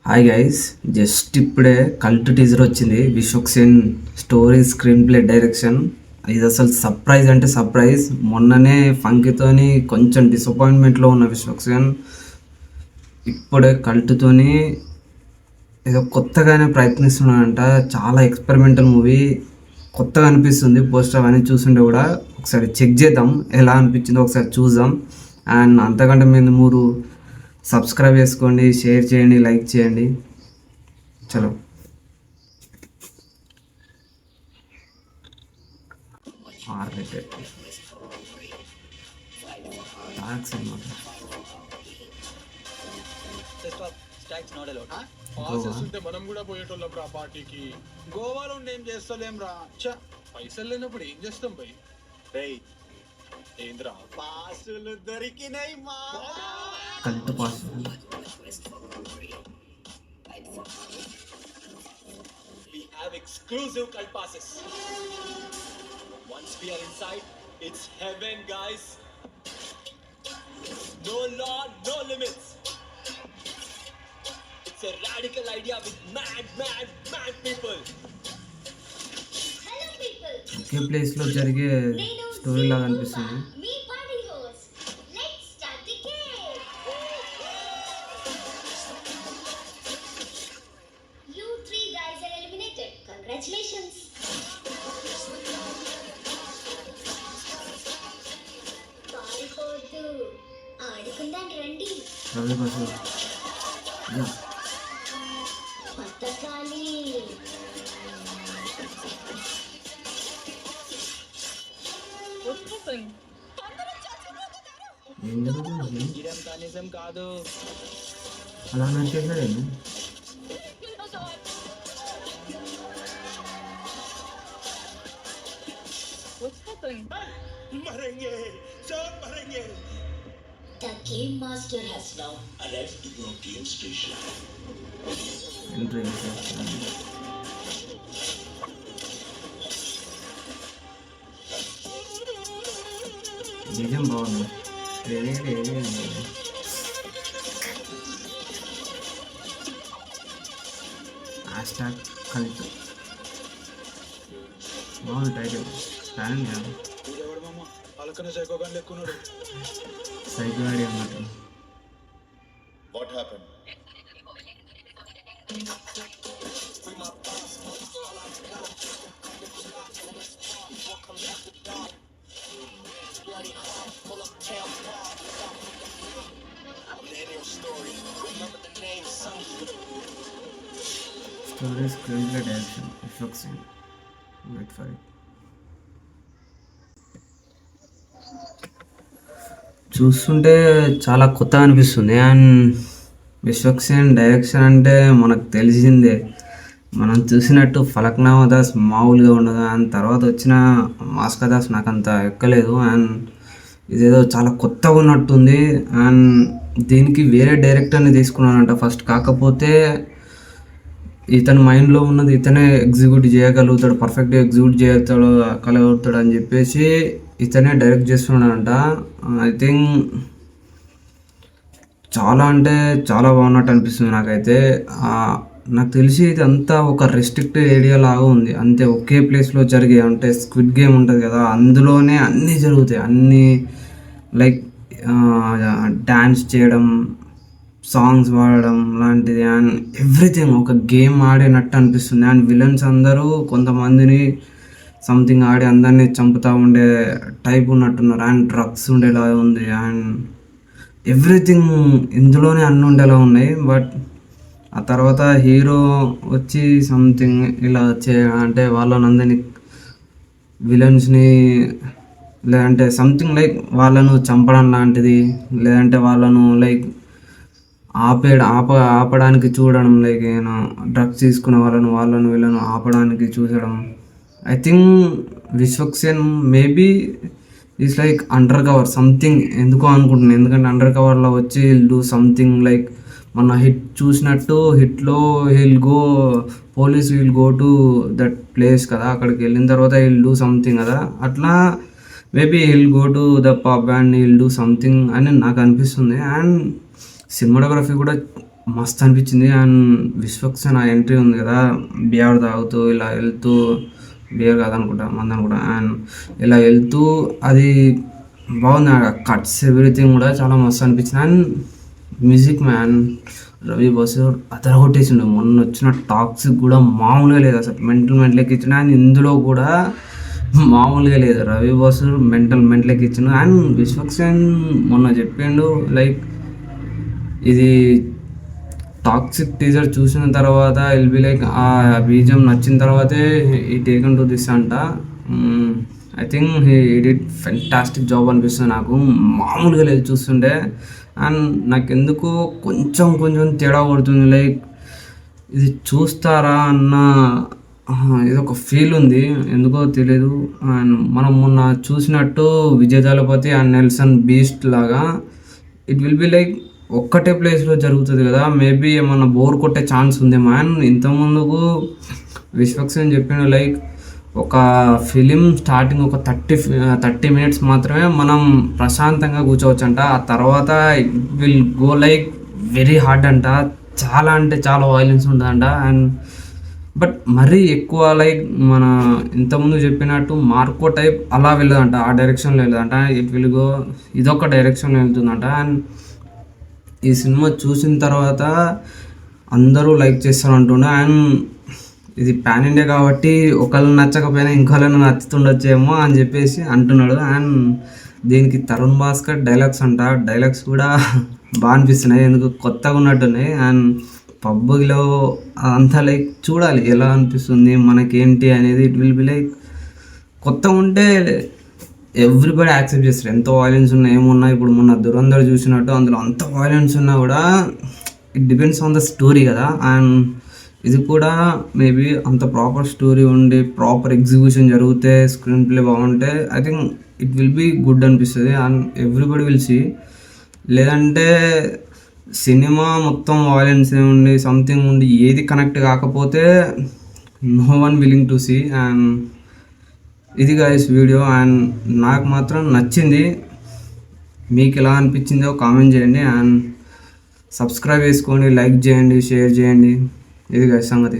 Hi guys, just ఇప్పుడే cult teaser వచ్చింది. Vishwak Sen story, screenplay, direction. ఇది అసలు సర్ప్రైజ్ అంటే సర్ప్రైజ్. మొన్ననే ఫంకీతోని కొంచెం డిసప్పాయింట్మెంట్లో ఉన్న విశ్వక్ సేన్ ఇప్పుడే కల్ట్తోని ఏదో కొత్తగానే ప్రయత్నిస్తున్నాడంట. చాలా ఎక్స్పెరిమెంటల్ మూవీ, కొత్తగా అనిపిస్తుంది. పోస్టర్ అవన్నీ చూస్తుంటే కూడా ఒకసారి చెక్ చేద్దాం, ఎలా అనిపించిందో ఒకసారి చూద్దాం. అండ్ అంతకంటే మీరు సబ్స్క్రైబ్ చేసుకోండి, షేర్ చేయండి, లైక్ చేయండి. చలో మనం కూడా పోయేటోళ్ళం రా పార్టీకి. గోవాలో ఉండి ఏం చేస్తలేం రా. పైసలు లేనప్పుడు ఏం చేస్తాం బై? ఏంద్రా పాసులు దొరికినాయి మా cult pass. We have exclusive cult passes. Once we are inside, it's heaven, guys. No law, no limits. It's a radical idea with mad people. Hello people. ఒకే ప్లేస్లో జరిగే స్టోరీ లాగా అనిపిస్తుంది. Me party host. Let's start the game. You three guys are eliminated. Congratulations. పారిపోతూ ఆడుకుందాం రండి. Ravi bus పతకాలి. ఏం జరుగుతుంది? ఇదంతా నిజం కాదు. అలా నడిచేసాడు. మరేంగే sir మరేంగే. The game master has now Arrived to your game station. Entry నిజం బాగుంది. హ్యాష్ట్యాగ్ కల్ట్ బాగుంది. టైటిల్ ప్లాన్ కాదు, ఎవడు మామ అలకన సైకోగాని లెక్కున్నాడు. సైకో గాడి అన్నట్టు. What happen? Story, screenplay, direction Vishwak Sen. Wait for it. చూస్తుంటే చాలా కొత్తగా అనిపిస్తుంది. అండ్ విశ్వక్ సేన్ డైరెక్షన్ అంటే మనకు తెలిసిందే. మనం చూసినట్టు ఫలక్నామా దాస్ మామూలుగా ఉండదు. అండ్ తర్వాత వచ్చిన మాస్కా దాస్ నాకు అంత ఎక్కలేదు. అండ్ ఇదేదో చాలా కొత్తగా ఉన్నట్టుంది. అండ్ దీనికి వేరే డైరెక్టర్ని తీసుకున్నానంట ఫస్ట్. కాకపోతే ఇతని మైండ్లో ఉన్నది ఇతనే ఎగ్జిక్యూట్ చేయగలుగుతాడు, పర్ఫెక్ట్గా ఎగ్జిక్యూట్ చేయగలుగుతాడు అని చెప్పేసి ఇతనే డైరెక్ట్ చేస్తున్నాడంట. ఐ థింక్ చాలా అంటే చాలా బాగున్నట్టు అనిపిస్తుంది నాకైతే. నాకు తెలిసి ఇది అంతా ఒక రెస్ట్రిక్టెడ్ ఏరియా లాగా ఉంది అంతే. ఒకే ప్లేస్లో జరిగే, అంటే స్క్విడ్ గేమ్ ఉంటుంది కదా, అందులోనే అన్నీ జరుగుతాయి. అన్నీ లైక్ డ్యాన్స్ చేయడం, సాంగ్స్ పాడడం లాంటిది. అండ్ ఎవ్రీథింగ్ ఒక గేమ్ ఆడినట్టు అనిపిస్తుంది. అండ్ విలన్స్ అందరూ కొంతమందిని సంథింగ్ ఆడి అందరినీ చంపుతూ ఉండే టైప్ ఉన్నట్టున్నారు. అండ్ డ్రగ్స్ ఉండేలా ఉంది. అండ్ ఎవ్రీథింగ్ ఇందులోనే అన్నీ ఉండేలా ఉన్నాయి. బట్ ఆ తర్వాత హీరో వచ్చి సంథింగ్ ఇలా అంటే వాళ్ళని అందరినీ విలన్స్ని, లేదంటే సంథింగ్ లైక్ వాళ్ళను చంపడం లాంటిది, లేదంటే వాళ్ళను లైక్ ఆపడానికి చూడడం, లైక్ డ్రగ్స్ తీసుకునే వాళ్ళను వీళ్ళను ఆపడానికి చూసడం. I think Vishwak Sen maybe is like under cover something, ఎందుకో అనుకుంటున్నాను. ఎందుకంటే అండర్ కవర్లో వచ్చి డూ సంథింగ్ లైక్ మన హిట్ చూసినట్టు, హిట్లో police will go to that place కదా, అక్కడికి వెళ్ళిన తర్వాత విల్ డూ సంథింగ్ కదా, అట్లా maybe will go to the pub and will do something అని నాకు అనిపిస్తుంది. అండ్ సినిమాటోగ్రఫీ కూడా మస్తు అనిపించింది. అండ్ విశ్వక్సేన్ ఆ ఎంట్రీ ఉంది కదా, బియర్ తాగుతూ ఇలా వెళ్తూ, బియర్ కాదనుకుంటా మంది అనుకుంటా, అండ్ ఇలా వెళ్తూ అది బాగుంది. కట్స్ ఎవ్రీథింగ్ కూడా చాలా మస్తు అనిపించింది. And music man Ravi Basrur అదరగొట్టేసిండు. మొన్న వచ్చిన టాక్సిక్ కూడా మామూలుగా లేదు అసలు, మెంటల్ ఎక్కించిన. అండ్ ఇందులో కూడా మామూలుగా లేదు, రవి బసూర్ మెంటల్ ఎక్కించిండు. అండ్ విశ్వక్సేన్ మొన్న చెప్పిండు లైక్ ఇది టాక్సిక్ టీజర్ చూసిన తర్వాత విల్ బి లైక్ ఆ బీజం నచ్చిన తర్వాతే ఈ టేకన్ టు దిస్ అంట. I think he did fantastic job అనిపిస్తుంది నాకు, మామూలుగా లేదు చూస్తుంటే. అండ్ నాకు ఎందుకు కొంచెం తేడా కొడుతుంది, లైక్ ఇది చూస్తారా అన్న ఇది ఒక ఫీల్ ఉంది, ఎందుకో తెలియదు. అండ్ మనం మొన్న చూసినట్టు విజయ్ దళపతి అండ్ నెల్సన్ బీస్ట్ లాగా ఇట్ విల్ బి లైక్ ఒక్కటే ప్లేస్లో జరుగుతుంది కదా, మేబీ ఏమన్నా బోర్ కొట్టే ఛాన్స్ ఉందేమో. అండ్ ఇంతకుముందుకు విశ్వక్సేన్ చెప్పిన లైక్ ఒక ఫిలిం స్టార్టింగ్ ఒక 30 మినిట్స్ మాత్రమే మనం ప్రశాంతంగా కూర్చోవచ్చు అంట, ఆ తర్వాత it will go like very hard అంట, చాలా అంటే చాలా వైలెన్స్ ఉంటుందంట. అండ్ బట్ మరీ ఎక్కువ లైక్ మన ఇంతకుముందు చెప్పినట్టు మార్కో టైప్ అలా వెళ్ళదంట, ఆ డైరెక్షన్లో వెళ్ళదంట, ఇట్ విల్ గో ఇదొక డైరెక్షన్లో వెళ్తుందంట. అండ్ ఈ సినిమా చూసిన తర్వాత అందరూ లైక్ చేస్తారు అంటుండే. అండ్ ఇది పాన్ ఇండియా కాబట్టి ఒకళ్ళు నచ్చకపోయినా ఇంకోళ్ళని నచ్చుతుండొచ్చేమో అని చెప్పేసి అంటున్నాడు. అండ్ దీనికి తరుణ్ భాస్కర్ డైలాగ్స్ అంట, డైలాగ్స్ కూడా బాగా అనిపిస్తున్నాయి, ఎందుకు కొత్తగా ఉన్నట్టున్నాయి. అండ్ పబ్లో అంతా లైక్ చూడాలి ఎలా అనిపిస్తుంది మనకేంటి అనేది. ఇట్ విల్ బి లైక్ కొత్తగా ఉంటే ఎవ్రీబడి యాక్సెప్ట్ చేస్తారు, ఎంత వైలెన్స్ ఉన్నా ఏమున్నా. ఇప్పుడు మొన్న దురంధర్ చూసినట్టు అందులో అంత వైలెన్స్ ఉన్నా కూడా it depends on the story కదా. అండ్ ఇది కూడా మేబీ అంత ప్రాపర్ స్టోరీ ఉండి ప్రాపర్ ఎగ్జిక్యూషన్ జరిగితే స్క్రీన్ ప్లే బాగుంటే I think it will be good అనిపిస్తుంది. And everybody will see. లేదంటే సినిమా మొత్తం వైలెన్స్ ఉండి సంథింగ్ ఉండి ఏది కనెక్ట్ కాకపోతే no one willing to see. And ఇది గైస్ వీడియో. అండ్ నాకు మాత్రం నచ్చింది, మీకు ఎలా అనిపించిందో కామెంట్ చేయండి. అండ్ సబ్స్క్రైబ్ చేసుకోండి, లైక్ చేయండి, షేర్ చేయండి. ఇది గైస్ సంగతి.